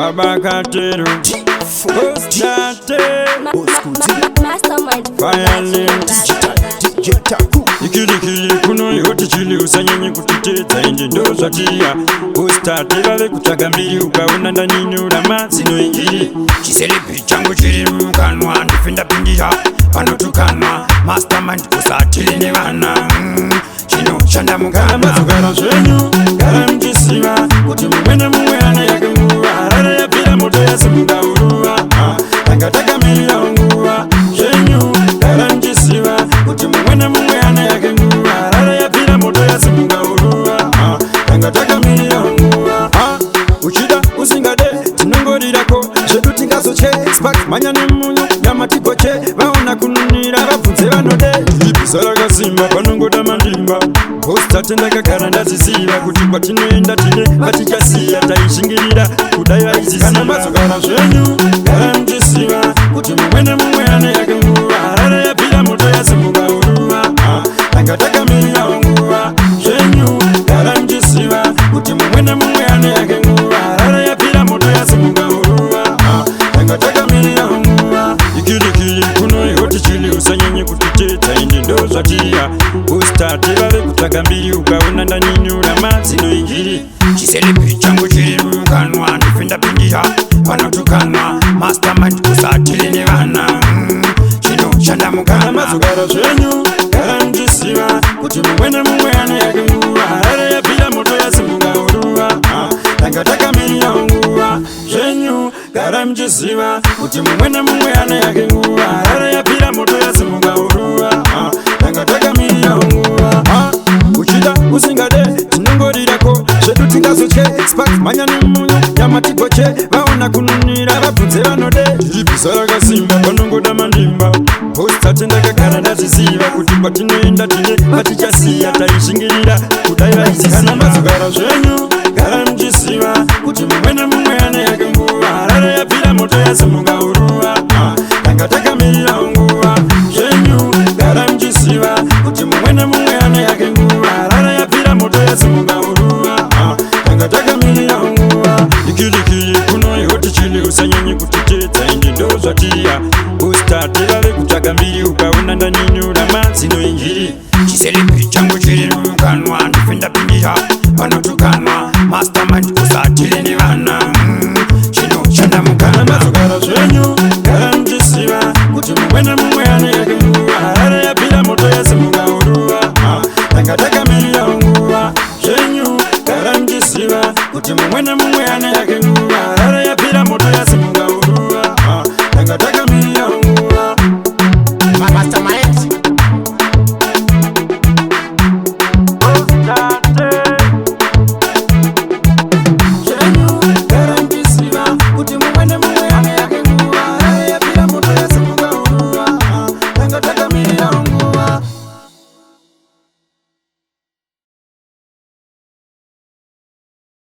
Baba Katero, Mastermind. Ikirikiri kuno yote chili usanyenye kutiteta inje ndo zatia Ustate vale kutagambiri ukaona ndani ura mazino injiri Chiselepi changu chiri mukanwa ndifenda pindira panotukanwa Mastermind kusatili ni vana Chino chanda mukana mazugara zwenyu gara mjisiwa kuti mwene mwana yake nguwa Harare ya pila moto ya simuga urua Tangataka mili ya unguwa Zwenyu gara mjisiwa kuti mwene mwana yake nguwa Harare ya pila moto ya simuga urua Tangataka mili ya unguwa Uchida usingade tinongorirako Shedu tingaso che Spark manyane munyo Yamatiko che Vaona kununira Vapunze vanode Saraga simba panongoda mandimba Posta tenda kakara ndazisiva Kuti kwa tinoenda tine Vatichasiya taishingirira Kudaiva izi kana mazogara zvenyu Gara mjisiva Kuti mwene ane yake nguwa Harare ya pila moto ya simuga urua Tangataka mili ya unguwa Zvenyu Gara mjisiva Kuti mwene ane yake nguwa Harare ya pila moto ya simuga urua Tangataka mili ya unguwa Ikirikiri kuno yote chili usanyenye kutiteta inje ndo zatia Ustate vale kutagambiri ukaona ndani nyura mazino injiri Chiselepi changu chiri mukanwa ndifenda pindira panotukanwa Mastermind kusatili ni vana Chino chanda mukana mazugara zvenyu gara mjisiva kuti mwene ane yake nguwa Harare ya pila moto ya simuga urua Tangataka mili ya unguwa Zvenyu gara mjisiva kuti mwene ane yake nguwa Harare ya pila moto ya simuga urua Tangataka mili ya unguwa Uchida usingade tinongorirako Shedu tingaso che Spark manyane munyo Yamatiko che Vaona kununira Vapunze vanode Saraga simba panongoda mandimba Posta tenda kakara ndazisiva Kuti kwa tinoenda tine Vatichasiya taishingirira Kudaiva izi kana mazugara zvenyu Gara mjisiva Kuti mwene ane yake nguwa Harare ya pila moto ya simuga urua Tangataka mili ya unguwa Zvenyu Gara mjisiva Kuti mwene ane yake nguwa Harare ya pila moto ya simuga urua Tangataka mili ya unguwa Ikirikiri kuno yote chili usanyenye kutiteta inje ndo zatia Ustate vale kutagambiri ukaona ndani nyura mazino injiri Chiselepi changu chiri mukanwa ndifenda pindira panotukanwa Mastermind kusatili ni vana Chino chanda mukana mazugara zvenyu gara mjisiva kuti mwene ane yake nguwa Harare ya pila moto ya simuga urua Tangataka mili ya unguwa Zvenyu gara mjisiva kuti mwene ane yake nguwa Harare ya pila moto ya simuga